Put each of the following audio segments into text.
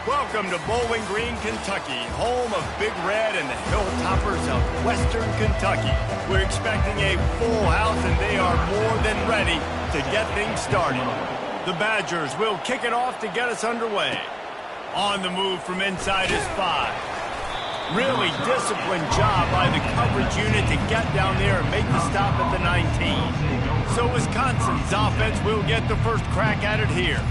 Welcome to Bowling Green, Kentucky, home of Big Red and the Hilltoppers of Western Kentucky. We're expecting a full house, and they are more than ready to get things started. The Badgers will kick it off to get us underway. On the move from inside is 5. Really disciplined job by the coverage unit to get down there and make the stop at the 19. So Wisconsin's offense will get the first crack at it here.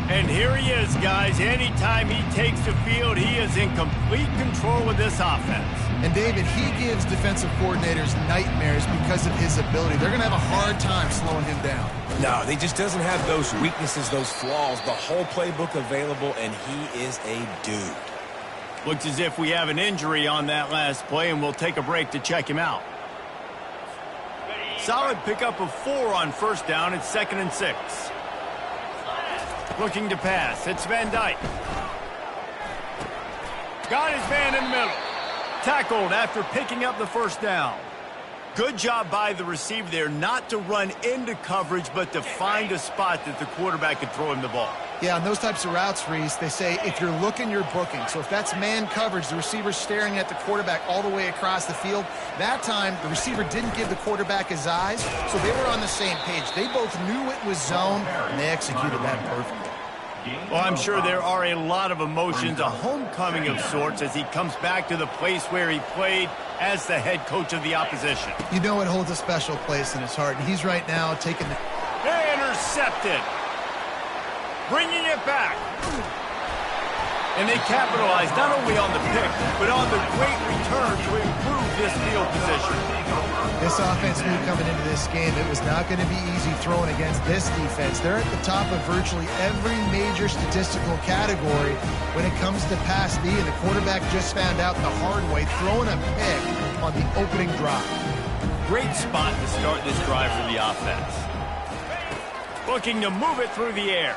And here he is, guys. Anytime he takes the field, he is in complete control of this offense. And, David, he gives defensive coordinators nightmares because of his ability. They're going to have a hard time slowing him down. No, he just doesn't have those weaknesses, those flaws, the whole playbook available, and he is a dude. Looks as if we have an injury on that last play, and we'll take a break to check him out. Solid pickup of 4 on first down. It's 2nd and 6. Looking to pass. It's Van Dyke. Got his man in the middle. Tackled after picking up the first down. Good job by the receiver there not to run into coverage, but to find a spot that the quarterback could throw him the ball. Yeah, on those types of routes, Reese, they say if you're looking, you're booking. So if that's man coverage, the receiver's staring at the quarterback all the way across the field. That time, the receiver didn't give the quarterback his eyes, so they were on the same page. They both knew it was zone, and they executed that perfectly. Well, I'm sure there are a lot of emotions, a homecoming of sorts, as he comes back to the place where he played as the head coach of the opposition. You know it holds a special place in his heart, and he's right now taking the... Intercepted. Bringing it back. And they capitalized not only on the pick, but on the great return to improve this field position. This offense knew coming into this game it was not going to be easy throwing against this defense. They're at the top of virtually every major statistical category when it comes to pass D, and the quarterback just found out the hard way, throwing a pick on the opening drive. Great spot to start this drive for the offense. Looking to move it through the air.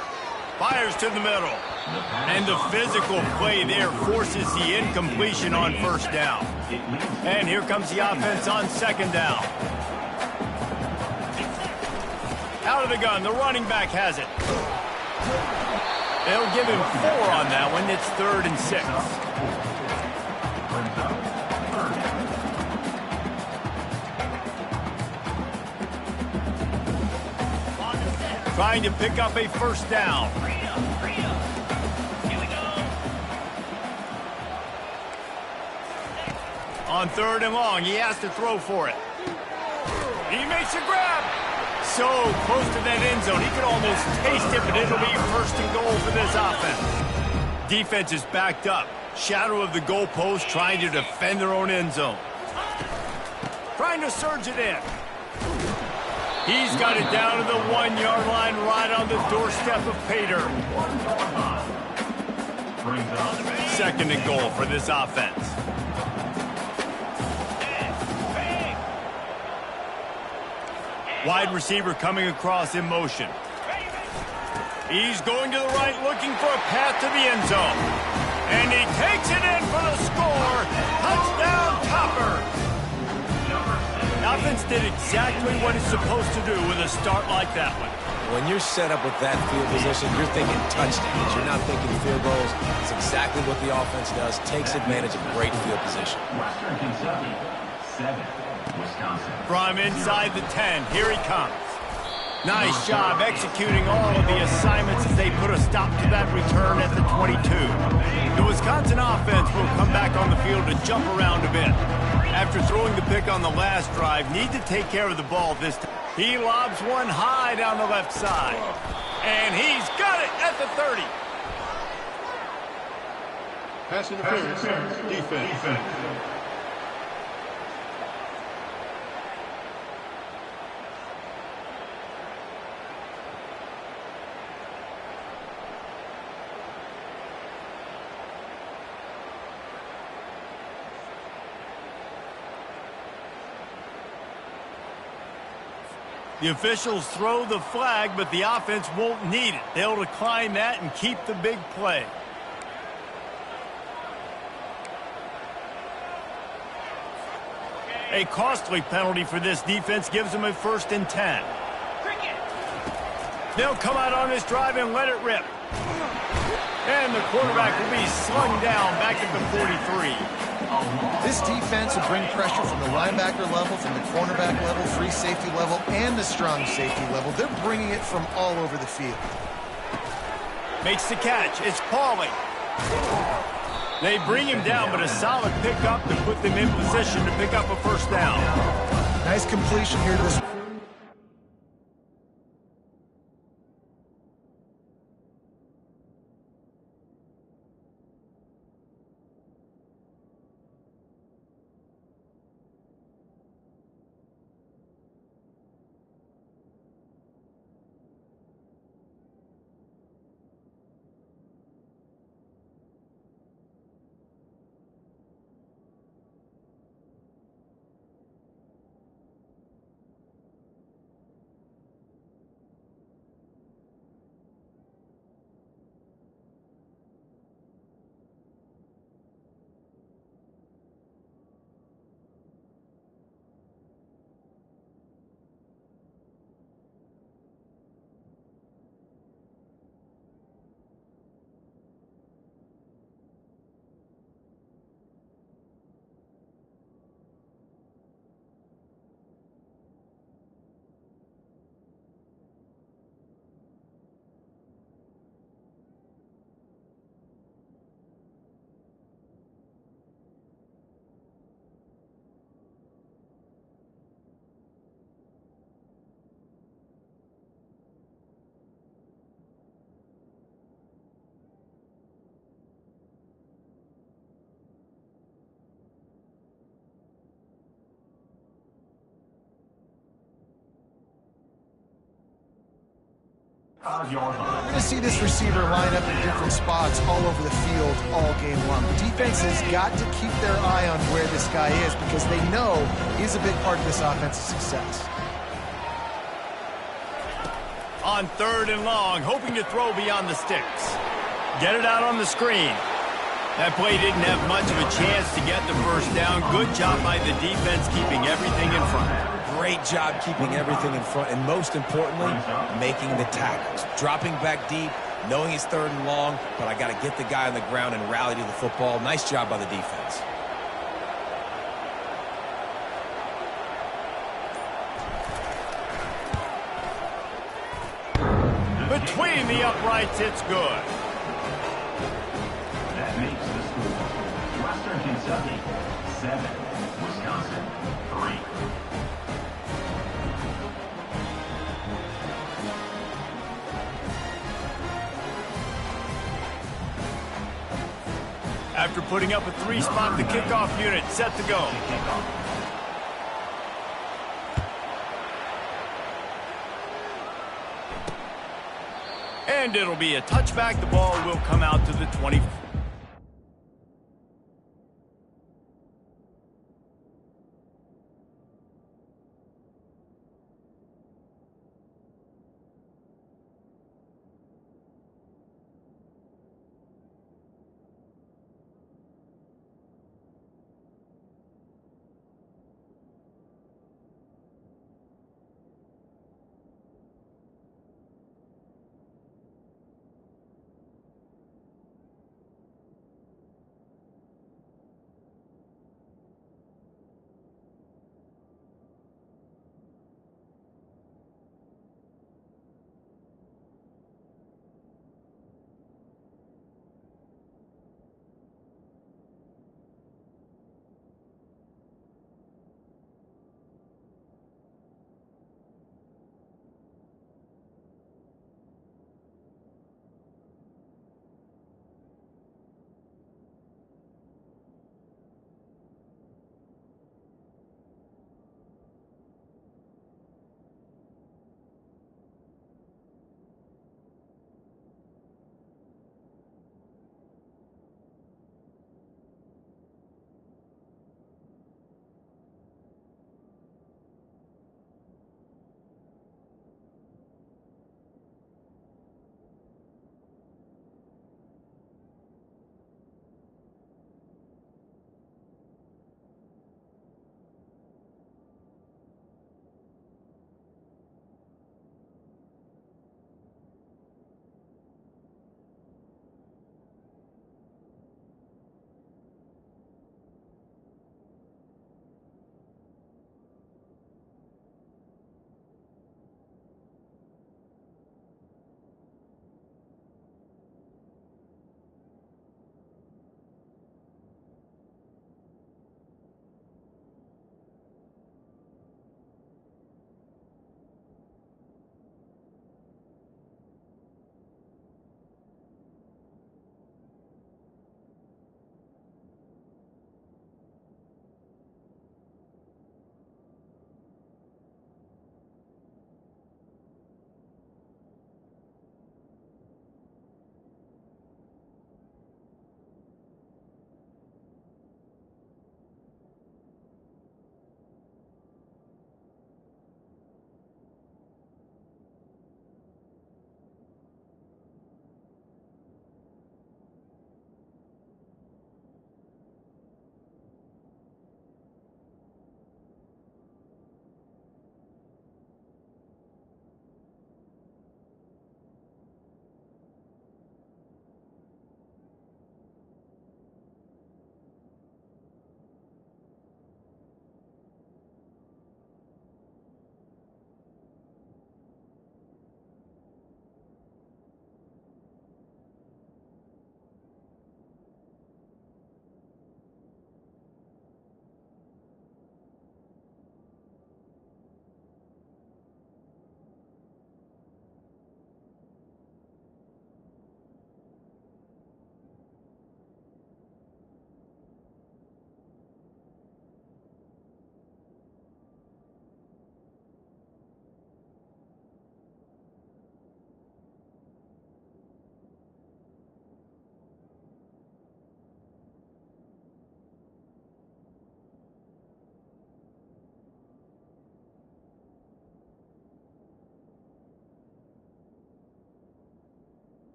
Fires to the middle. And the physical play there forces the incompletion on first down. And here comes the offense on 2nd down. Out of the gun, the running back has it. They'll give him 4 on that one. It's 3rd and 6. Trying to pick up a first down. On 3rd and long, he has to throw for it. He makes a grab. So close to that end zone, he could almost taste it, but it'll be 1st and goal for this offense. Defense is backed up. Shadow of the goalpost, trying to defend their own end zone. Trying to surge it in. He's got it down to the 1-yard line, right on the doorstep of Pater. 2nd and goal for this offense. Wide receiver coming across in motion. He's going to the right, looking for a path to the end zone. And he takes it in for the score. Touchdown, Topper. The offense did exactly what it's supposed to do with a start like that one. When you're set up with that field position, you're thinking touchdowns. You're not thinking field goals. It's exactly what the offense does. Takes advantage of great field position. Western Kentucky, 7. Wisconsin. From inside the 10, here he comes. Nice job executing all of the assignments as they put a stop to that return at the 22. The Wisconsin offense will come back on the field to jump around a bit. After throwing the pick on the last drive, need to take care of the ball this time. He lobs one high down the left side. And he's got it at the 30. Pass interference. Defense. The officials throw the flag, but the offense won't need it. They'll decline that and keep the big play. A costly penalty for this defense gives them a 1st and 10. They'll come out on this drive and let it rip. And the quarterback will be slung down back at the 43. This defense will bring pressure from the linebacker level, from the cornerback level, free safety level, and the strong safety level. They're bringing it from all over the field. Makes the catch. It's Pauly. They bring him down, but a solid pickup to put them in position to pick up a first down. Nice completion here this. You're going to see this receiver line up in different spots all over the field all game long. Defense has got to keep their eye on where this guy is because they know he's a big part of this offensive success. On 3rd and long, hoping to throw beyond the sticks. Get it out on the screen. That play didn't have much of a chance to get the first down. Good job by the defense keeping everything in front. Great job keeping everything in front, and most importantly, making the tackles. Dropping back deep, knowing it's 3rd and long, but I got to get the guy on the ground and rally to the football. Nice job by the defense. Between the uprights, it's good. That makes the score. Western Kentucky, 7. Wisconsin, 3. After putting up a 3-spot, the kickoff unit set to go. And it'll be a touchback. The ball will come out to the 20.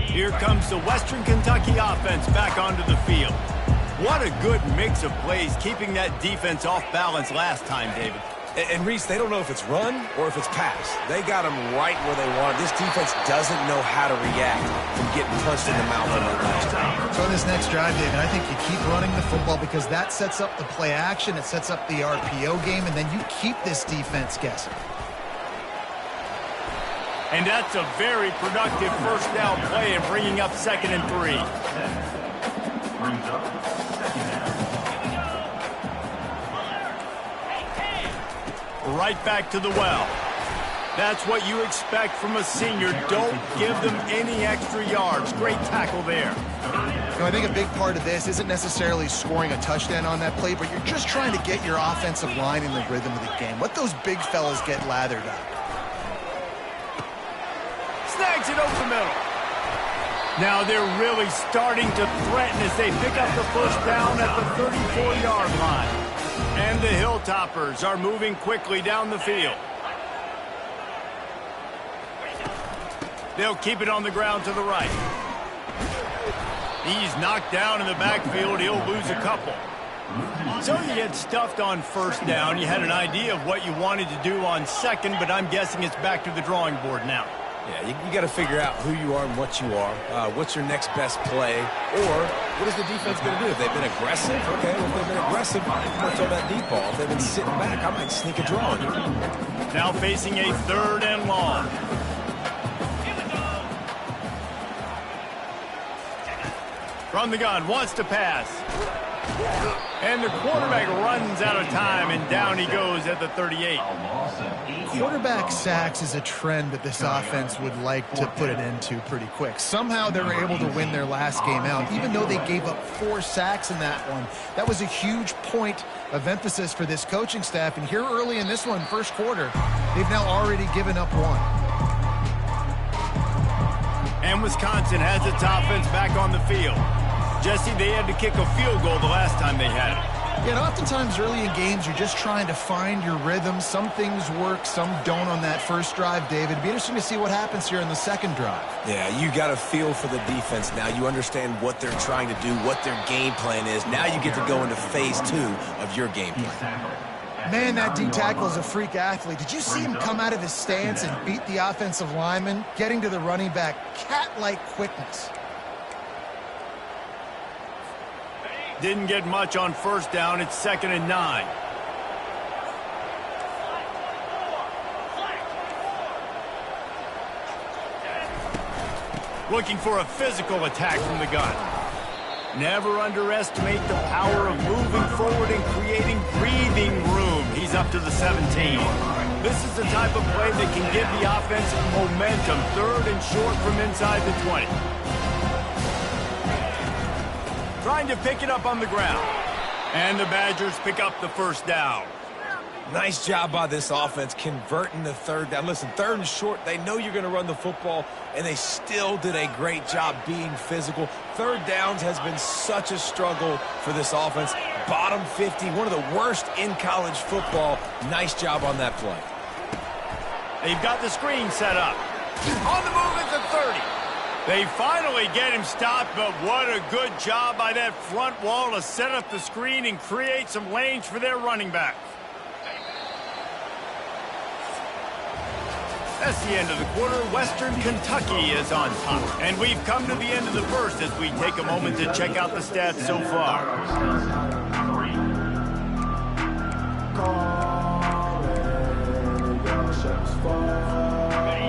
Here comes the Western Kentucky offense back onto the field. What a good mix of plays, keeping that defense off balance last time, David. And Reese, they don't know if it's run or if it's pass. They got them right where they want. This defense doesn't know how to react from getting punched in the mouth in the last time. So in this next drive, David, I think you keep running the football because that sets up the play action, it sets up the RPO game, and then you keep this defense guessing. And that's a very productive first down play and bringing up 2nd and 3. Brings up second down. Right back to the well. That's what you expect from a senior. Don't give them any extra yards. Great tackle there. I think a big part of this isn't necessarily scoring a touchdown on that play, but you're just trying to get your offensive line in the rhythm of the game. Let those big fellas get lathered up. Snags it over the middle. Now they're really starting to threaten as they pick up the first down at the 34-yard line. And the Hilltoppers are moving quickly down the field. They'll keep it on the ground to the right. He's knocked down in the backfield. He'll lose a couple. So you get stuffed on first down. You had an idea of what you wanted to do on second, but I'm guessing it's back to the drawing board now. Yeah, you got to figure out who you are and what you are. What's your next best play? Or what is the defense going to do? If they've been aggressive, okay. Well, if they've been aggressive, I'm going to throw that deep ball. If they've been sitting back, I might sneak a draw on you. Now facing a 3rd and long. From the gun, wants to pass. And the quarterback runs out of time, and down he goes at the 38. Quarterback sacks is a trend that this offense would like to put an end to pretty quick. Somehow they were able to win their last game out, even though they gave up 4 sacks in that one. That was a huge point of emphasis for this coaching staff, and here early in this one, first quarter, they've now already given up 1. And Wisconsin has its offense back on the field. Jesse, they had to kick a field goal the last time they had it. Yeah, and oftentimes early in games, you're just trying to find your rhythm. Some things work, some don't on that first drive, David. It'd be interesting to see what happens here in the second drive. Yeah, you got a feel for the defense now. You understand what they're trying to do, what their game plan is. Now you get to go into phase 2 of your game plan. Man, that D tackle is a freak athlete. Did you see him come out of his stance and beat the offensive lineman, getting to the running back? Cat-like quickness. Didn't get much on first down. It's 2nd and 9. Looking for a physical attack from the gun. Never underestimate the power of moving forward and creating breathing room. He's up to the 17. This is the type of play that can give the offense momentum. 3rd and short from inside the 20. Trying to pick it up on the ground. And the Badgers pick up the first down. Nice job by this offense converting the 3rd down. Listen, 3rd and short, they know you're going to run the football, and they still did a great job being physical. 3rd downs has been such a struggle for this offense. Bottom 50, one of the worst in college football. Nice job on that play. They've got the screen set up. On the move at the 30. They finally get him stopped, but what a good job by that front wall to set up the screen and create some lanes for their running back. That's the end of the quarter. Western Kentucky is on top. And we've come to the end of the first as we take a moment to check out the stats so far.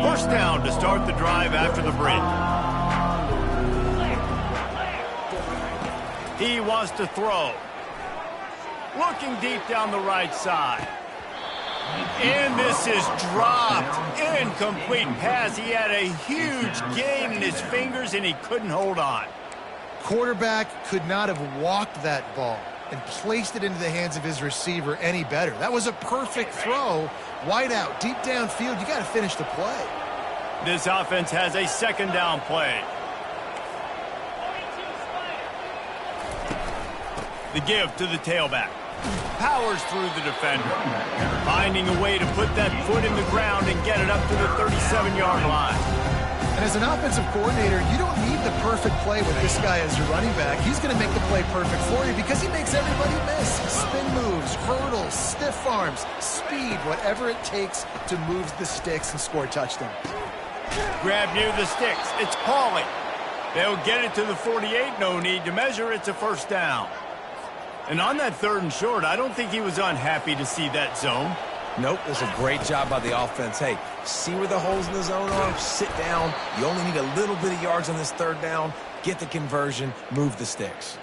First down to start the drive after the break. He wants to throw. Looking deep down the right side. And this is dropped. Incomplete pass. He had a huge gain in his fingers, and he couldn't hold on. Quarterback could not have walked that ball and placed it into the hands of his receiver any better. That was a perfect throw. Wide out, deep downfield. You got to finish the play. This offense has a 2nd down play. The give to the tailback. powers through the defender, finding a way to put that foot in the ground and get it up to the 37-yard line. And as an offensive coordinator, you don't need the perfect play with this guy as your running back. He's going to make the play perfect for you because he makes everybody miss. Spin moves, hurdles, stiff arms, speed, whatever it takes to move the sticks and score touchdowns. Grab near the sticks. It's Pauly. They'll get it to the 48. No need to measure. It's a first down. And on that 3rd and short, I don't think he was unhappy to see that zone. Nope, it was a great job by the offense. Hey, see where the holes in the zone are? Sit down. You only need a little bit of yards on this 3rd down. Get the conversion. Move the sticks.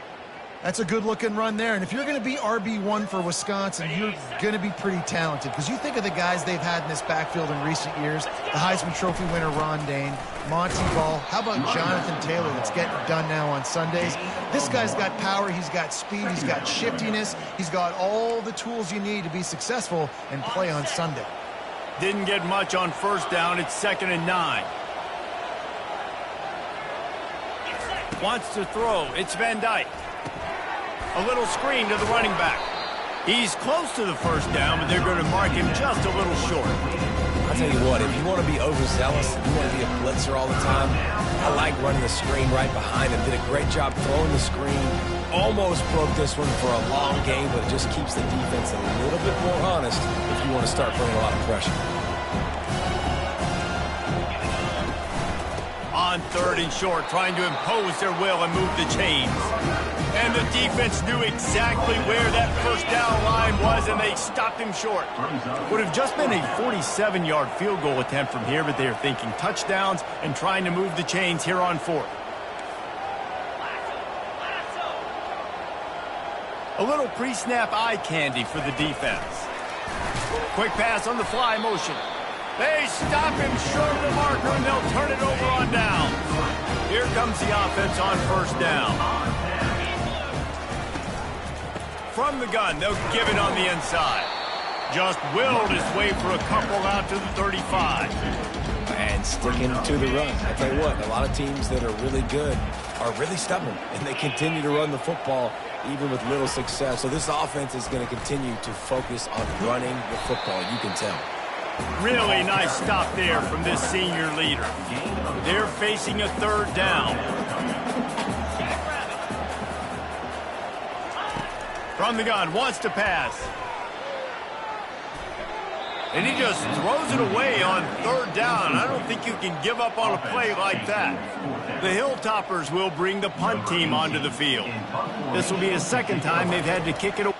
That's a good-looking run there. And if you're going to be RB1 for Wisconsin, you're going to be pretty talented. Because you think of the guys they've had in this backfield in recent years, the Heisman Trophy winner Ron Dayne, Monty Ball. How about Jonathan Taylor that's getting it done now on Sundays? This guy's got power, he's got speed, he's got shiftiness. He's got all the tools you need to be successful and play on Sunday. Didn't get much on first down. It's 2nd and 9. Wants to throw. It's Van Dyke. A little screen to the running back. He's close to the first down, but they're going to mark him just a little short. I'll tell you what, if you want to be overzealous, if you want to be a blitzer all the time, I like running the screen right behind him. Did a great job throwing the screen. Almost broke this one for a long game, but it just keeps the defense a little bit more honest if you want to start putting a lot of pressure. On 3rd and short, trying to impose their will and move the chains. And the defense knew exactly where that first down line was, and they stopped him short. Would have just been a 47-yard field goal attempt from here, but they're thinking touchdowns and trying to move the chains here on 4th. A little pre-snap eye candy for the defense. Quick pass on the fly motion. They stop him short of the marker, and they'll turn it over on down. Here comes the offense on first down. From the gun, they'll give it on the inside. Just willed his way for a couple out to the 35. And sticking to the run. I tell you what, a lot of teams that are really good are really stubborn, and they continue to run the football even with little success. So this offense is going to continue to focus on running the football, you can tell. Really nice stop there from this senior leader. They're facing a 3rd down. From the gun, wants to pass. And he just throws it away on 3rd down. I don't think you can give up on a play like that. The Hilltoppers will bring the punt team onto the field. This will be the 2nd time they've had to kick it away.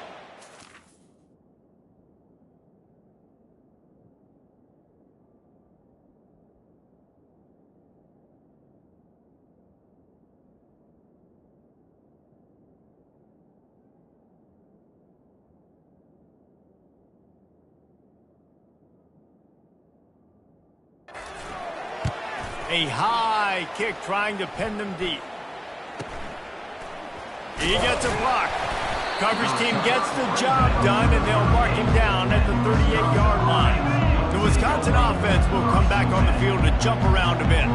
A high kick trying to pin them deep. He gets a block. Coverage team gets the job done, and they'll mark him down at the 38-yard line. The Wisconsin offense will come back on the field to jump around a bit.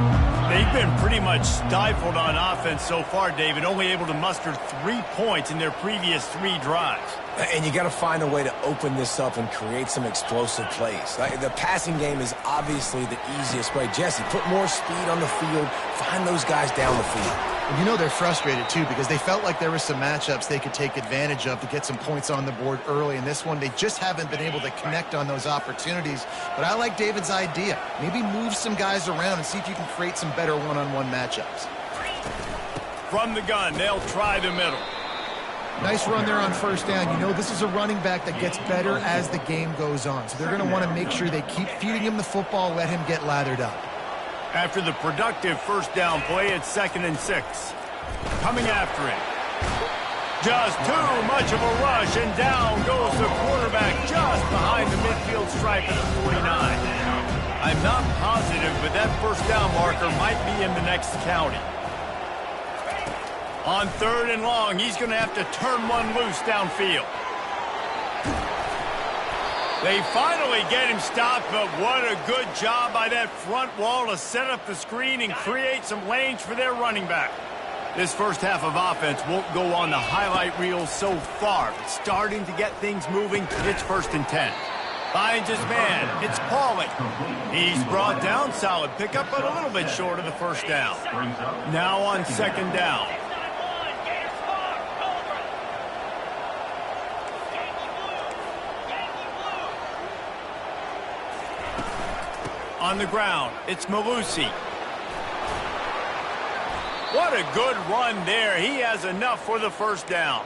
They've been pretty much stifled on offense so far, David, only able to muster 3 points in their previous 3 drives. And you got to find a way to open this up and create some explosive plays. The passing game is obviously the easiest way. Jesse, put more speed on the field. Find those guys down the field. And you know they're frustrated, too, because they felt like there were some matchups they could take advantage of to get some points on the board early. In this one, they just haven't been able to connect on those opportunities. But I like David's idea. Maybe move some guys around and see if you can create some better one-on-one matchups. From the gun, they'll try the middle. Nice run there on first down. You know this is a running back that gets better as the game goes on. So they're going to want to make sure they keep feeding him the football, let him get lathered up. After the productive first down play, it's 2nd and 6. Coming after it. Just too much of a rush, and down goes the quarterback just behind the midfield stripe at the 49. I'm not positive, but that first down marker might be in the next county. On 3rd and long, he's going to have to turn one loose downfield. They finally get him stopped, but what a good job by that front wall to set up the screen and create some lanes for their running back. This first half of offense won't go on the highlight reel so far. But starting to get things moving. It's 1st and 10. Finds his man. It's Pauly. He's brought down. Solid pickup, but a little bit short of the first down. Now on 2nd down. On the ground, it's Malusi. What a good run there. He has enough for the first down.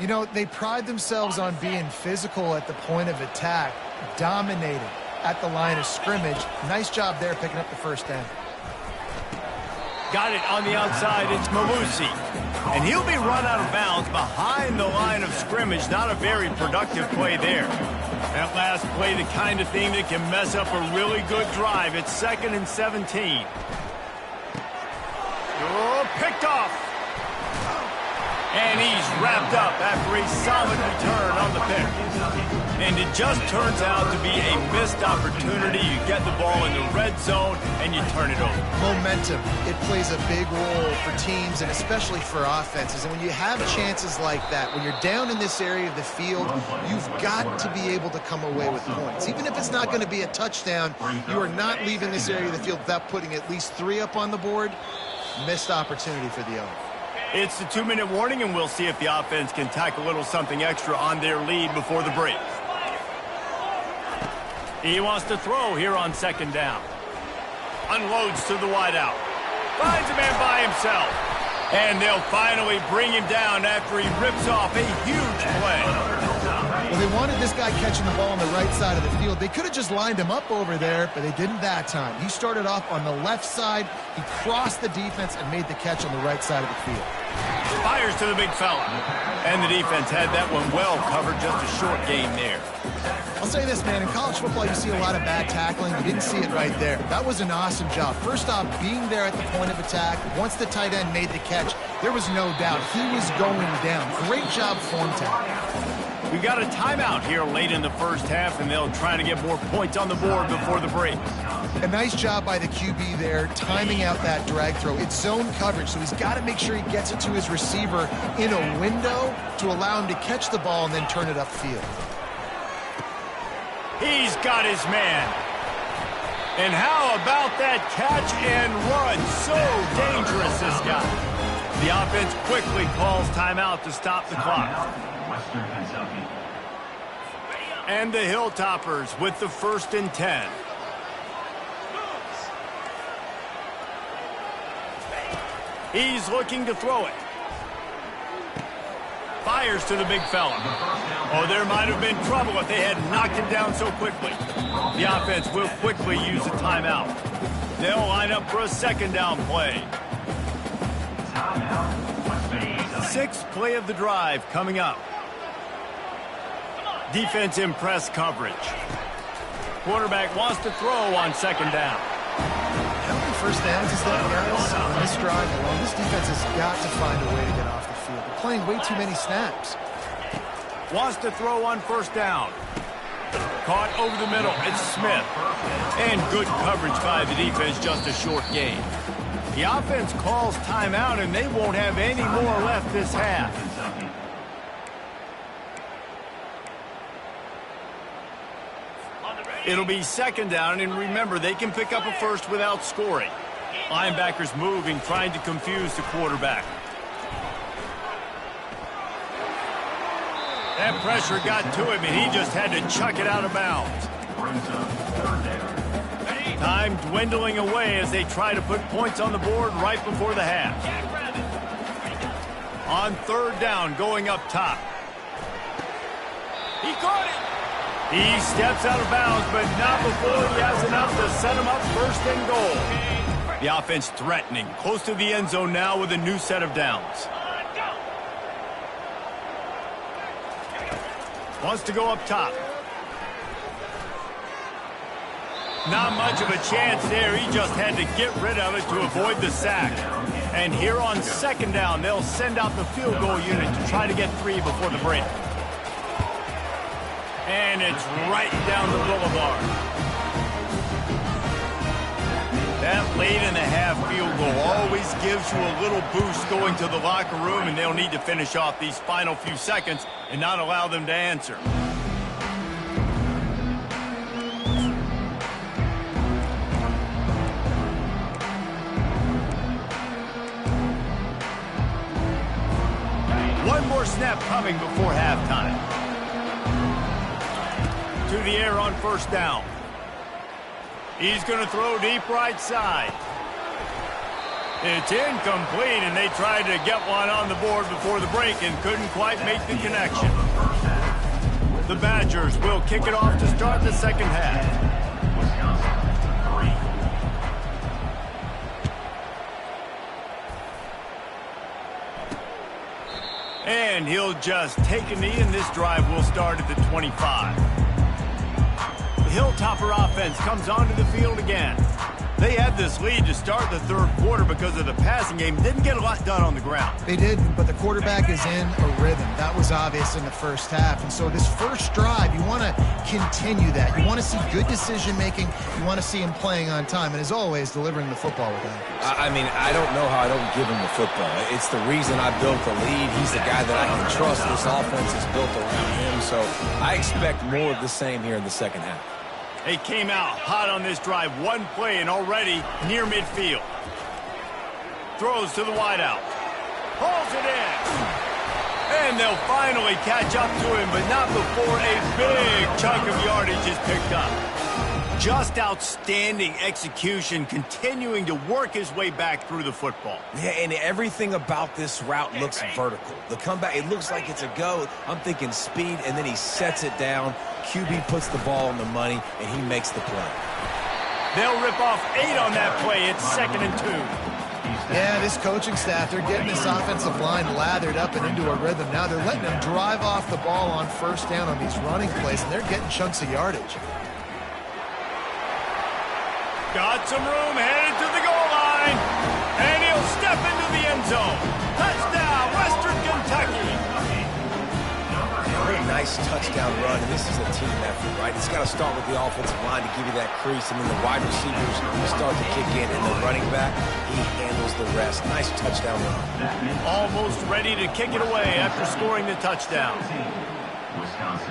You know, they pride themselves on being physical at the point of attack, dominating at the line of scrimmage. Nice job there picking up the first down. Got it on the outside. It's Malusi. And he'll be run out of bounds behind the line of scrimmage. Not a very productive play there. That last play, the kind of thing that can mess up a really good drive. It's 2nd and 17. Oh, picked off. And he's wrapped up after a solid return on the pick. And it just turns out to be a missed opportunity. You get the ball in the red zone, and you turn it over. Momentum. It plays a big role for teams and especially for offenses. And when you have chances like that, when you're down in this area of the field, you've got to be able to come away with points. Even if it's not going to be a touchdown, you are not leaving this area of the field without putting at least 3 up on the board. Missed opportunity for the O's. It's the 2-minute warning, and we'll see if the offense can tack a little something extra on their lead before the break. He wants to throw here on 2nd down. Unloads to the wideout. Finds a man by himself. And they'll finally bring him down after he rips off a huge play. Well, they wanted this guy catching the ball on the right side of the field. They could have just lined him up over there, but they didn't that time. He started off on the left side. He crossed the defense and made the catch on the right side of the field. Fires to the big fella. And the defense had that one well covered. Just a short gain there. I'll say this, man. In college football, you see a lot of bad tackling. You didn't see it right there. That was an awesome job. First off, being there at the point of attack. Once the tight end made the catch, there was no doubt he was going down. Great job form tackle. We got a timeout here late in the first half, and they'll try to get more points on the board before the break. A nice job by the QB there, timing out that drag throw. It's zone coverage, so he's got to make sure he gets it to his receiver in a window to allow him to catch the ball and then turn it upfield. He's got his man. And how about that catch and run? So dangerous, this guy. The offense quickly calls timeout to stop the clock. Western Kentucky. And the Hilltoppers with the 1st and 10. He's looking to throw it. Fires to the big fella. Oh, there might have been trouble if they had knocked him down so quickly. The offense will quickly use a timeout. They'll line up for a 2nd down play. 6th play of the drive coming up. Defense in press coverage. Quarterback wants to throw on 2nd down. How many first downs is that, guys? On this drive alone, this defense has got to find a way to get off the field. They're playing way too many snaps. Wants to throw on 1st down. Caught over the middle. It's Smith. And good coverage by the defense, just a short gain. The offense calls timeout, and they won't have any more left this half. It'll be 2nd down, and remember, they can pick up a first without scoring. Linebackers moving, trying to confuse the quarterback. That pressure got to him, and he just had to chuck it out of bounds. Time dwindling away as they try to put points on the board right before the half. On 3rd down, going up top. He caught it. He steps out of bounds, but not before he has enough to set him up 1st and goal. The offense threatening, close to the end zone now with a new set of downs. Wants to go up top. Not much of a chance there. He just had to get rid of it to avoid the sack. And here on 2nd down, they'll send out the field goal unit to try to get 3 before the break. And it's right down the boulevard. That late in the half field goal always gives you a little boost going to the locker room, and they'll need to finish off these final few seconds and not allow them to answer. One more snap coming before halftime. To the air on first down. He's going to throw deep right side. It's incomplete, and they tried to get one on the board before the break and couldn't quite make the connection. The Badgers will kick it off to start the second half. And he'll just take a knee, and this drive will start at the 25. The Hilltopper offense comes onto the field again. They had this lead to start the third quarter because of the passing game. Didn't get a lot done on the ground. They didn't, but the quarterback is in a rhythm. That was obvious in the first half. And so this first drive, you want to continue that. You want to see good decision-making. You want to see him playing on time. And as always, delivering the football with accuracy. I mean, I don't know how I don't give him the football. It's the reason I built the lead. He's the guy that I can trust. This offense is built around him. So I expect more of the same here in the second half. They came out hot on this drive. One play and already near midfield. Throws to the wideout. Pulls it in. And they'll finally catch up to him, but not before a big chunk of yardage is picked up. Just outstanding execution, continuing to work his way back through the football. Yeah, and everything about this route looks vertical. The comeback, it looks like it's a go. I'm thinking speed, and then he sets it down. QB puts the ball on the money, and he makes the play. They'll rip off 8 on that play. It's 2nd and 2. Yeah, this coaching staff, they're getting this offensive line lathered up and into a rhythm. Now they're letting them drive off the ball on first down on these running plays, and they're getting chunks of yardage. Got some room, headed to the goal line, and he'll step into the end zone. Touchdown, Western Kentucky. Very nice touchdown run, and this is a team effort, right? It's got to start with the offensive line to give you that crease, and then the wide receivers start to kick in, and the running back, he handles the rest. Nice touchdown run. Almost ready to kick it away after scoring the touchdown. Wisconsin,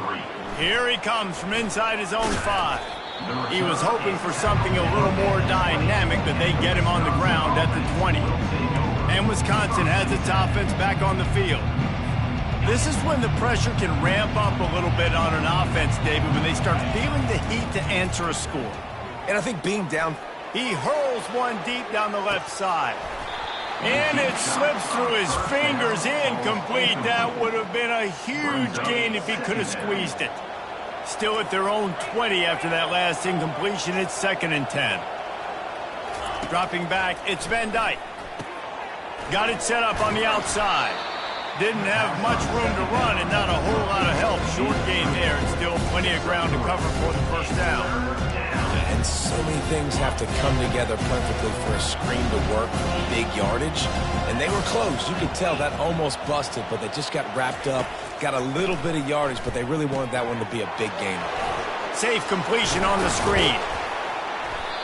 3. Here he comes from inside his own 5. He was hoping for something a little more dynamic, but they get him on the ground at the 20. And Wisconsin has its offense back on the field. This is when the pressure can ramp up a little bit on an offense, David, when they start feeling the heat to answer a score. And I think being down, he hurls one deep down the left side. And it slips through his fingers, incomplete. That would have been a huge gain if he could have squeezed it. Still at their own 20 after that last incompletion. It's 2nd and 10. Dropping back, it's Van Dyke. Got it set up on the outside. Didn't have much room to run and not a whole lot of help. Short game there and still plenty of ground to cover for the first down. and so many things have to come together perfectly for a screen to work, big yardage, and they were close. You could tell that almost busted, but they just got wrapped up, got a little bit of yardage, but they really wanted that one to be a big game. Safe completion on the screen.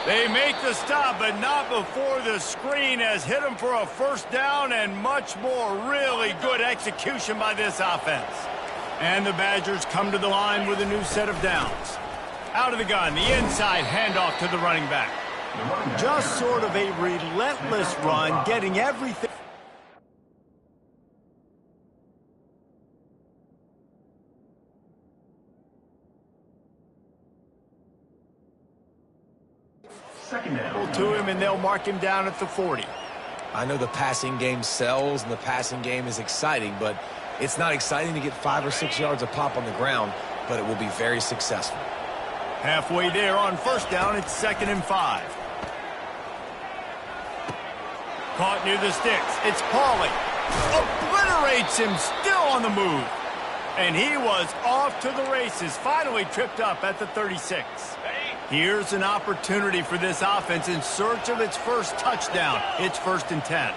They make the stop, but not before the screen has hit them for a first down and much more. Really good execution by this offense. And the Badgers come to the line with a new set of downs. Out of the gun, the inside handoff to the running back. Just sort of a relentless run, getting everything. Second down. To him, and they'll mark him down at the 40. I know the passing game sells and the passing game is exciting, but it's not exciting to get 5 or 6 yards a pop on the ground, but it will be very successful. Halfway there on first down, it's 2nd and 5. Caught near the sticks. It's Pauly. Obliterates him, still on the move. And he was off to the races, finally tripped up at the 36. Here's an opportunity for this offense in search of its first touchdown. It's 1st and 10.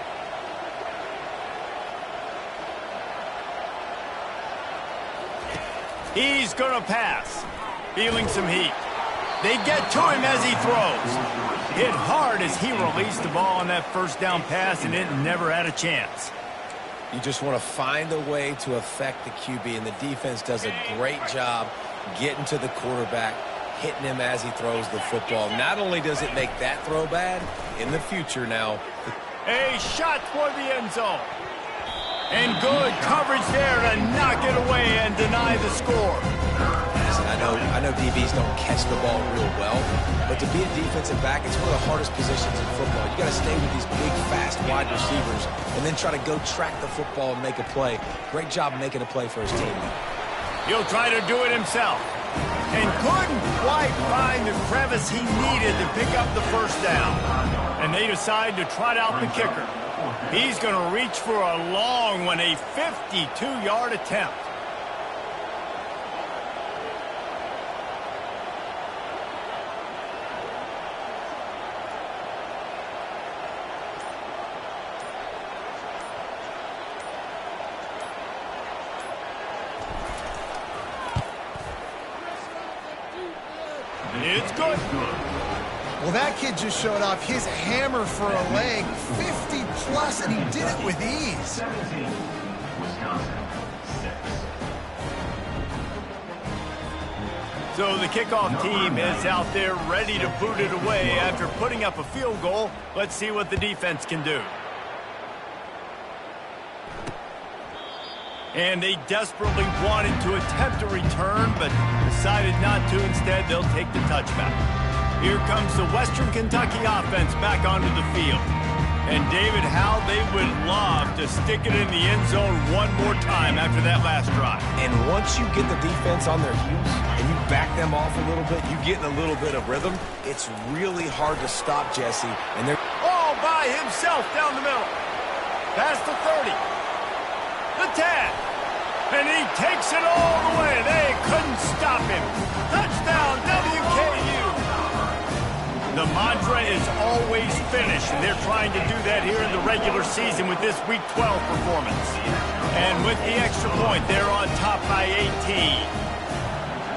He's going to pass. Feeling some heat. They get to him as he throws. Hit hard as he released the ball on that first down pass, and it never had a chance. You just want to find a way to affect the QB, and the defense does a great job getting to the quarterback, hitting him as he throws the football. Not only does it make that throw bad, in the future now. A shot for the end zone. And good coverage there to knock it away and deny the score. Listen, I know DBs don't catch the ball real well, but to be a defensive back, it's one of the hardest positions in football. You got to stay with these big, fast wide receivers and then try to go track the football and make a play. Great job making a play for his team. He'll try to do it himself and couldn't quite find the crevice he needed to pick up the first down. And they decide to trot out the kicker. He's going to reach for a long one, a 52-yard attempt. It's good. Well, that kid just showed off his hammer for a leg, 50-plus, and he did it with ease. 17, Wisconsin, 6. So the kickoff team is out there ready to boot it away after putting up a field goal. Let's see what the defense can do. And they desperately wanted to attempt a return, but decided not to. Instead, they'll take the touchback. Here comes the Western Kentucky offense back onto the field. And David, how they would love to stick it in the end zone one more time after that last drive. And once you get the defense on their heels and you back them off a little bit, you get in a little bit of rhythm, it's really hard to stop Jesse. And they're all by himself down the middle. Past the 30. The 10. And he takes it all the way. They couldn't stop him. Touchdown, WKU. The mantra is always finish, and they're trying to do that here in the regular season with this Week 12 performance. And with the extra point, they're on top by 18.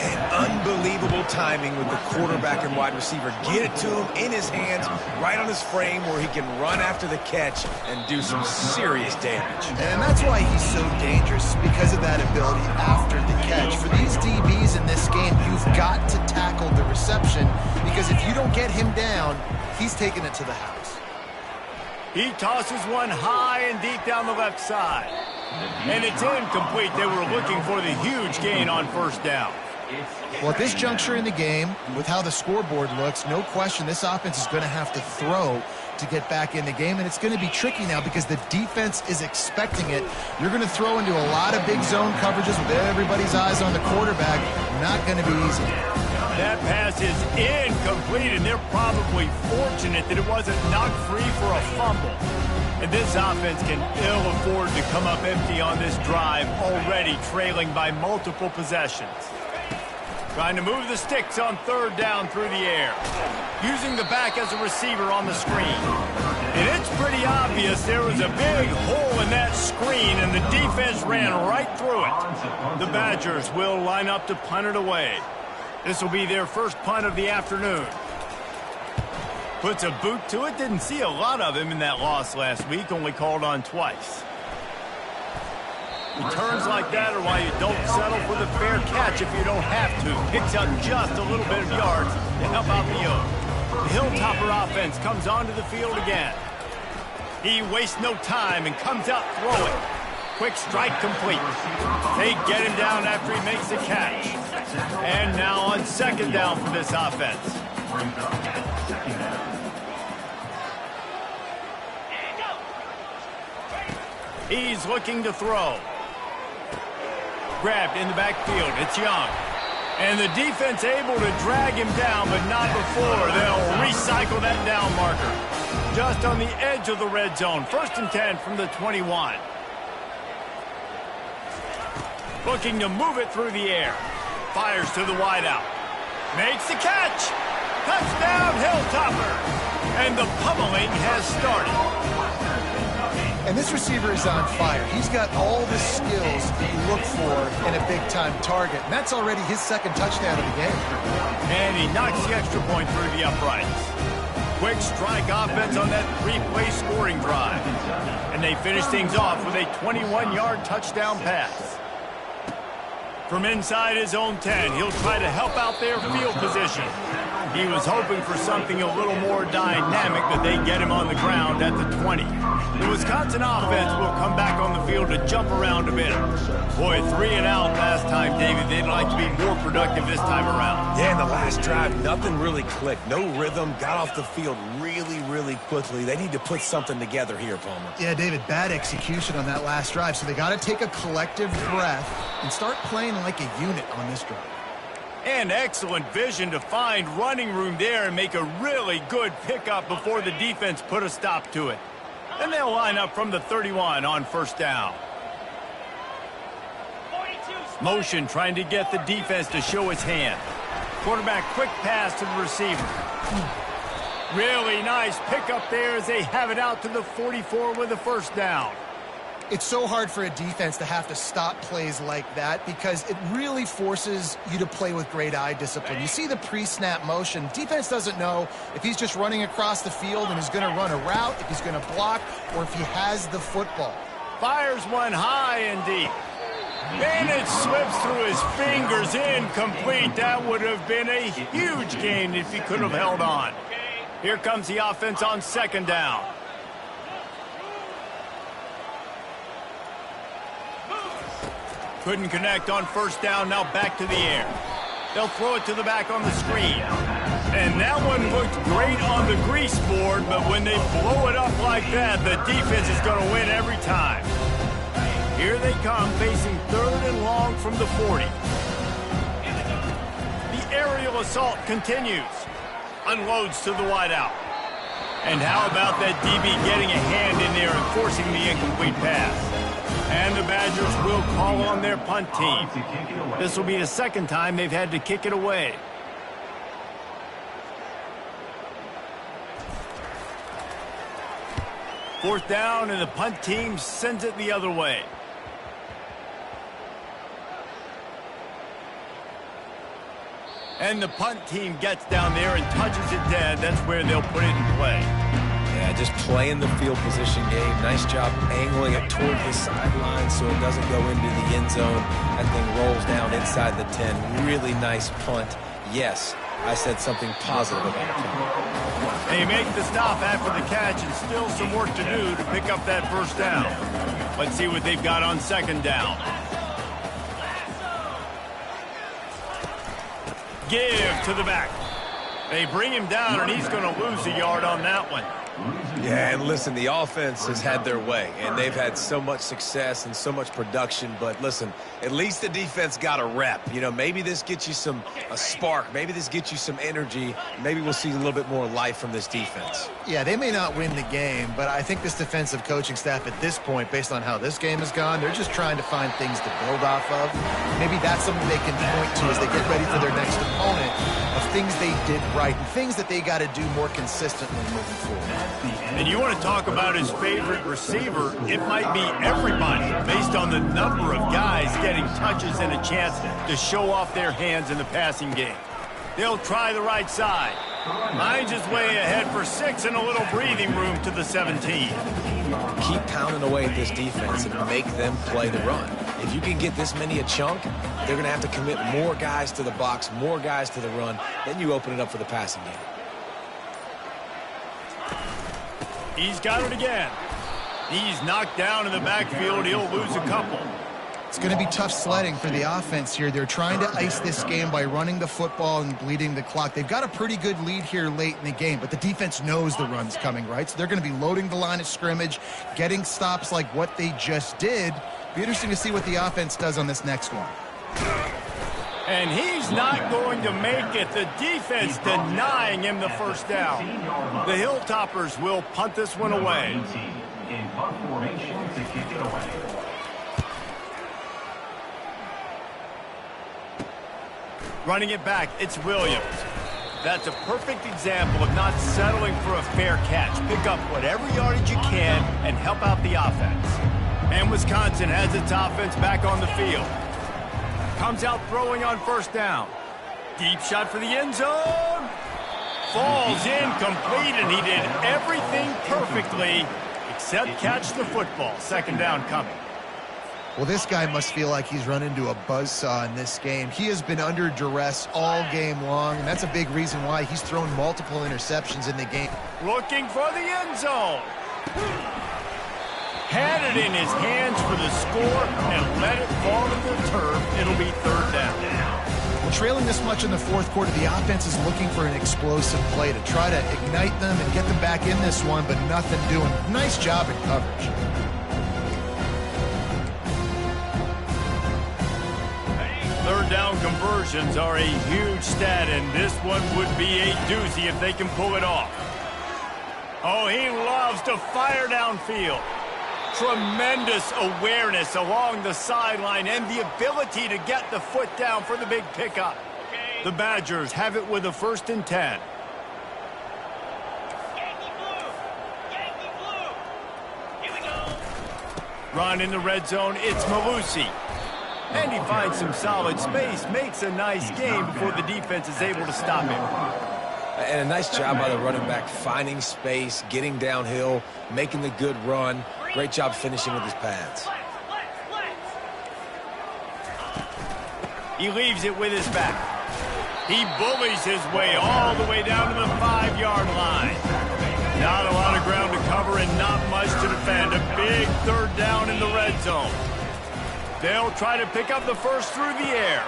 And unbelievable timing with the quarterback and wide receiver. Get it to him in his hands, right on his frame where he can run after the catch and do some serious damage. And that's why he's so dangerous, because of that ability after the catch. For these DBs in this game, you've got to tackle the reception, because if you don't get him down, he's taking it to the house. He tosses one high and deep down the left side. And it's incomplete. They were looking for the huge gain on first down. Well, at this juncture in the game, with how the scoreboard looks, no question this offense is going to have to throw to get back in the game, and it's going to be tricky now because the defense is expecting it. You're going to throw into a lot of big zone coverages with everybody's eyes on the quarterback. Not going to be easy. That pass is incomplete, and they're probably fortunate that it wasn't knocked free for a fumble. And this offense can ill afford to come up empty on this drive, already trailing by multiple possessions. Trying to move the sticks on third down through the air. Using the back as a receiver on the screen. And it's pretty obvious there was a big hole in that screen, and the defense ran right through it. The Badgers will line up to punt it away. This will be their first punt of the afternoon. Puts a boot to it. Didn't see a lot of him in that loss last week. Only called on twice. Returns like that are why you don't settle for the fair catch if you don't have to. Picks up just a little bit of yards to help out the yoke. The Hilltopper offense comes onto the field again. He wastes no time and comes out throwing. Quick strike complete. They get him down after he makes the catch. And now on second down for this offense. He's looking to throw. Grabbed in the backfield. It's Young. And the defense able to drag him down, but not before. They'll recycle that down marker. Just on the edge of the red zone. 1st and 10 from the 21. Looking to move it through the air. Fires to the wideout. Makes the catch. Touchdown, Hilltopper. And the pummeling has started. And this receiver is on fire. He's got all the skills that you look for in a big-time target. And that's already his second touchdown of the game. And he knocks the extra point through the uprights. Quick strike offense on that three-play scoring drive. And they finish things off with a 21-yard touchdown pass. From inside his own 10, he'll try to help out their field position. He was hoping for something a little more dynamic, but they get him on the ground at the 20. The Wisconsin offense will come back on the field to jump around a bit. Boy, 3 and out last time, David. They'd like to be more productive this time around. Yeah, in the last drive, nothing really clicked. No rhythm, got off the field really quickly. They need to put something together here, Palmer. Yeah, David, bad execution on that last drive, so they got to take a collective breath and start playing like a unit on this drive. And excellent vision to find running room there and make a really good pickup before the defense put a stop to it. Then they'll line up from the 31 on first down. Motion trying to get the defense to show his hand. Quarterback quick pass to the receiver. Really nice pickup there as they have it out to the 44 with a first down. It's so hard for a defense to have to stop plays like that because it really forces you to play with great eye discipline. You see the pre-snap motion. Defense doesn't know if he's just running across the field and is going to run a route, if he's going to block, or if he has the football. Fires one high and deep. And it slips through his fingers, incomplete. That would have been a huge gain if he could have held on. Here comes the offense on second down. Couldn't connect on first down, now back to the air. They'll throw it to the back on the screen. And that one looked great on the grease board, but when they blow it up like that, the defense is going to win every time. Here they come, facing 3rd and long from the 40. The aerial assault continues. Unloads to the wideout. And how about that DB getting a hand in there and forcing the incomplete pass? And the Badgers will call on their punt team. This will be the second time they've had to kick it away. Fourth down, and the punt team sends it the other way. And the punt team gets down there and touches it dead. That's where they'll put it in play. Yeah, just playing the field position game. Nice job angling it toward the sideline so it doesn't go into the end zone. That thing rolls down inside the 10. Really nice punt. Yes, I said something positive about it. They make the stop after the catch, and still some work to do to pick up that first down. Let's see what they've got on second down. Give to the back. They bring him down, and he's going to lose a yard on that one. Yeah, and listen, the offense has had their way, and they've had so much success and so much production. But listen, at least the defense got a rep. You know, maybe this gets you a spark. Maybe this gets you some energy. Maybe we'll see a little bit more life from this defense. Yeah, they may not win the game, but I think this defensive coaching staff at this point, based on how this game has gone, they're just trying to find things to build off of. Maybe that's something they can point to as they get ready for their next opponent, of things they did right and things that they got to do more consistently moving forward. And you want to talk about his favorite receiver, it might be everybody based on the number of guys getting touches and a chance to show off their hands in the passing game. They'll try the right side. Finds his way ahead for 6 and a little breathing room to the 17. Keep pounding away at this defense and make them play the run. If you can get this many a chunk, they're going to have to commit more guys to the box, more guys to the run. Then you open it up for the passing game. He's got it again. He's knocked down in the backfield. He'll lose a couple. It's going to be tough sledding for the offense here. They're trying to ice this game by running the football and bleeding the clock. They've got a pretty good lead here late in the game, but the defense knows the run's coming, right? So they're going to be loading the line of scrimmage, getting stops like what they just did. Be interesting to see what the offense does on this next one. And he's not going to make it. The defense denying him the first down. The Hilltoppers will punt this one away. In punt formation to kick it away. Running it back, it's Williams. That's a perfect example of not settling for a fair catch. Pick up whatever yardage you can and help out the offense. And Wisconsin has its offense back on the field. Comes out throwing on first down. Deep shot for the end zone. Falls incomplete, and he did everything perfectly except catch the football. Second down coming. Well, this guy must feel like he's run into a buzzsaw in this game. He has been under duress all game long, and that's a big reason why he's thrown multiple interceptions in the game. Looking for the end zone. Had it in his hands for the score and let it fall to the turf. It'll be third down. Well, trailing this much in the fourth quarter, the offense is looking for an explosive play to try to ignite them and get them back in this one, but nothing doing. Nice job in coverage. Third down conversions are a huge stat, and this one would be a doozy if they can pull it off. Oh, he loves to fire downfield. Tremendous awareness along the sideline and the ability to get the foot down for the big pickup. The Badgers have it with a 1st and 10. Yankee blue. Here we go. Run in the red zone, it's Malusi. And he finds some solid space, makes a nice game before the defense is able to stop him. And a nice job by the running back, finding space, getting downhill, making the good run. Great job finishing with his pads. He leaves it with his back. He bullies his way all the way down to the 5-yard line. Not a lot of ground to cover and not much to defend. A big third down in the red zone. They'll try to pick up the first through the air.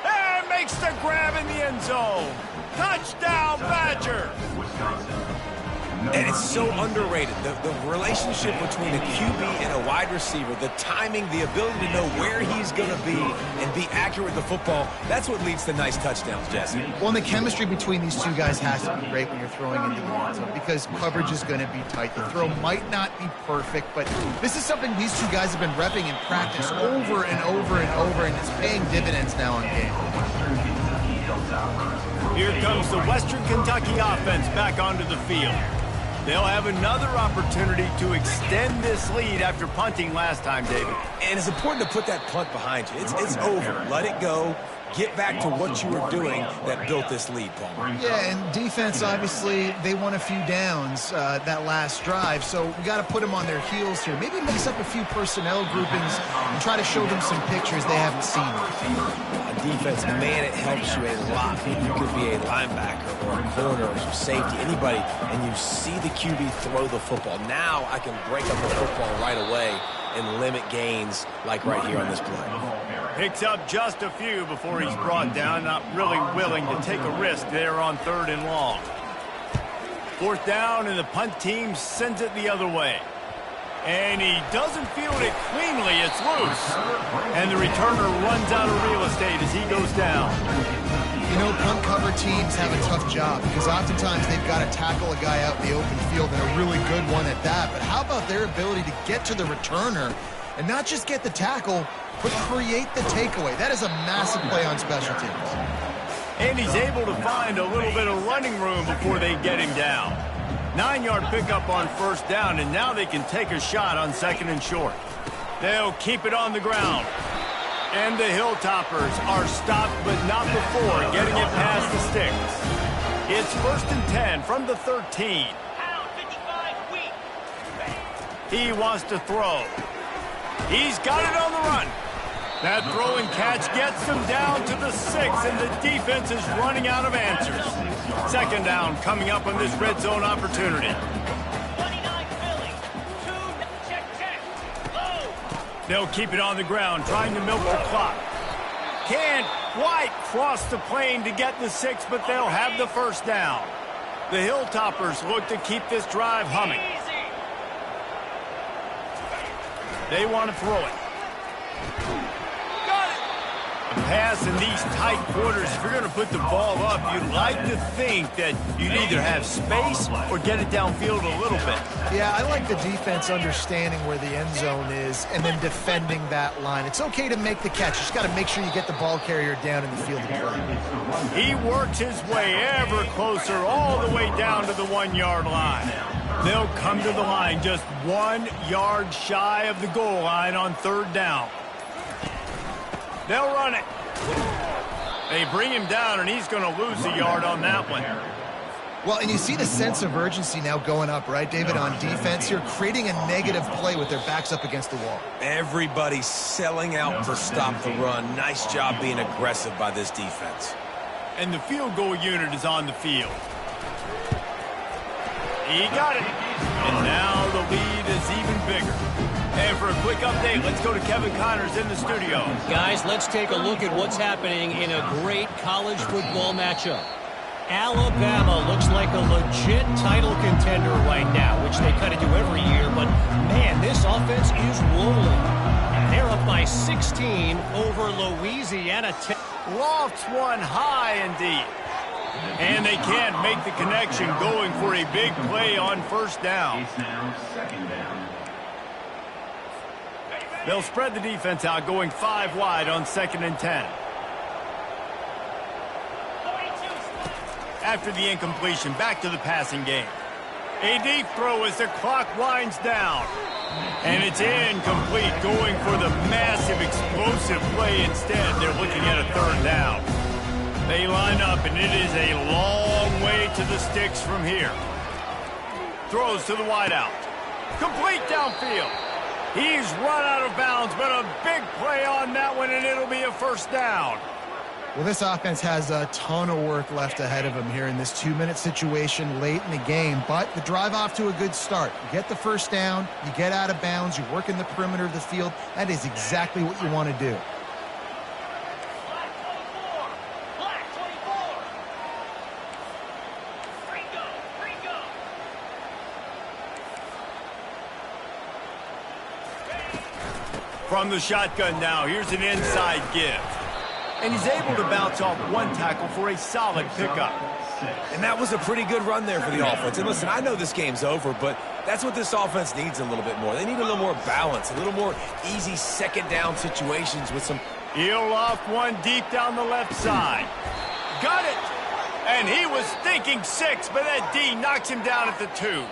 And makes the grab in the end zone. Touchdown, Badger! And it's so underrated. The relationship between a QB and a wide receiver, the timing, the ability to know where he's going to be and be accurate with the football, that's what leads to nice touchdowns, Jesse. Well, and the chemistry between these two guys has to be great when you're throwing into the end zone because coverage is going to be tight. The throw might not be perfect, but this is something these two guys have been repping in practice over and over and over, and it's paying dividends now in game. Here comes the Western Kentucky offense back onto the field. They'll have another opportunity to extend this lead after punting last time, David. And it's important to put that punt behind you. It's over. Let it go. Get back to what you were doing that built this lead, Paul. Yeah, and defense, obviously, they won a few downs that last drive, so we got to put them on their heels here. Maybe mix up a few personnel groupings and try to show them some pictures they haven't seen. Defense, man, it helps you a lot. You could be a linebacker or a corner or safety, anybody, and you see the QB throw the football. Now I can break up the football right away and limit gains like right here on this play. Picks up just a few before he's brought down, not really willing to take a risk there on 3rd and long. 4th down, and the punt team sends it the other way. And he doesn't field it cleanly. It's loose. And the returner runs out of real estate as he goes down. You know, punt cover teams have a tough job because oftentimes they've got to tackle a guy out in the open field, and a really good one at that. But how about their ability to get to the returner and not just get the tackle, but create the takeaway? That is a massive play on special teams. And he's able to find a little bit of running room before they get him down. 9-yard pickup on 1st down, and now they can take a shot on 2nd and short. They'll keep it on the ground. And the Hilltoppers are stopped, but not before getting it past the sticks. It's 1st and 10 from the 13. He wants to throw. He's got it on the run. That throw and catch gets them down to the 6, and the defense is running out of answers. 2nd down coming up on this red zone opportunity. They'll keep it on the ground, trying to milk the clock. Can't quite cross the plane to get the 6, but they'll have the 1st down. The Hilltoppers look to keep this drive humming. They want to throw it. Got it! A pass in these tight quarters, if you're going to put the ball up, you'd like to think that you'd either have space or get it downfield a little bit. Yeah, I like the defense understanding where the end zone is and then defending that line. It's okay to make the catch. You just got to make sure you get the ball carrier down in the field of play. He works his way ever closer all the way down to the 1-yard line. They'll come to the line just 1 yard shy of the goal line on 3rd down. They'll run it. They bring him down, and he's going to lose a yard on that one. Well, and you see the sense of urgency now going up, right, David, on defense here, creating a negative play with their backs up against the wall. Everybody's selling out to stop the run. Nice job being aggressive by this defense. And the field goal unit is on the field. He got it. And now the lead is even bigger. And for a quick update, let's go to Kevin Connors in the studio. Guys, let's take a look at what's happening in a great college football matchup. Alabama looks like a legit title contender right now, which they kind of do every year. But, man, this offense is rolling. They're up by 16 over Louisiana Tech. Lofts one high and deep. And they can't make the connection going for a big play on 1st down. It's now 2nd down. They'll spread the defense out, going 5 wide on 2nd and 10. After the incompletion, back to the passing game. A deep throw as the clock winds down. And it's incomplete, going for the massive explosive play instead. They're looking at a 3rd down. They line up, and it is a long way to the sticks from here. Throws to the wideout. Complete downfield. He's run out of bounds, but a big play on that one, and it'll be a 1st down. Well, this offense has a ton of work left ahead of them here in this 2-minute situation late in the game, but the drive off to a good start. You get the 1st down, you get out of bounds, you work in the perimeter of the field. That is exactly what you want to do. From the shotgun now, here's an inside give. And he's able to bounce off 1 tackle for a solid pickup. And that was a pretty good run there for the offense. And listen, I know this game's over, but that's what this offense needs a little bit more. They need a little more balance, a little more easy 2nd down situations with some... He'll loft one deep down the left side. Got it! And he was thinking 6, but that D knocks him down at the 2.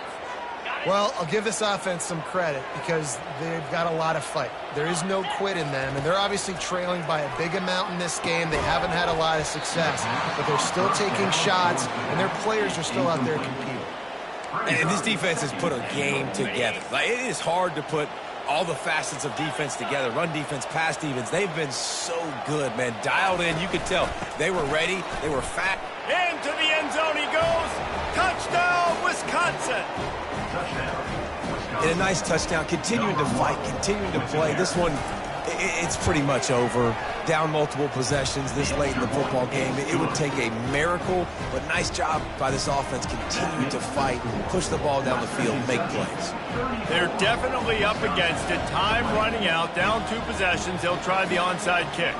Well, I'll give this offense some credit because they've got a lot of fight. There is no quit in them, and they're obviously trailing by a big amount in this game. They haven't had a lot of success, but they're still taking shots, and their players are still out there competing. And this defense has put a game together. Like, it is hard to put all the facets of defense together. Run defense, pass defense. They've been so good, man. Dialed in. You could tell they were ready. They were fat. Into the end zone he goes. Touchdown, Wisconsin. And a nice touchdown, continuing to fight, continuing to play. This one, it's pretty much over. Down multiple possessions this late in the football game. It would take a miracle, but nice job by this offense continuing to fight, push the ball down the field, make plays. They're definitely up against it. Time running out, down 2 possessions. They'll try the onside kick.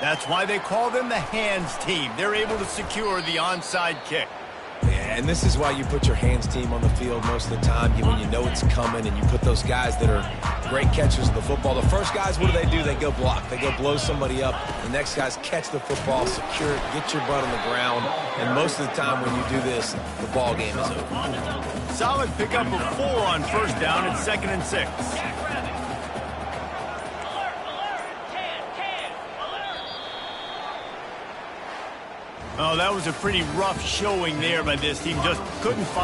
That's why they call them the hands team. They're able to secure the onside kick. Yeah, and this is why you put your hands team on the field most of the time when you know it's coming, and you put those guys that are great catchers of the football. The first guys, what do? They go block. They go blow somebody up. The next guys catch the football, secure it, get your butt on the ground. And most of the time when you do this, the ball game is over. Solid pickup of 4 on 1st down at 2nd and 6. Oh, that was a pretty rough showing there by this team. Just couldn't find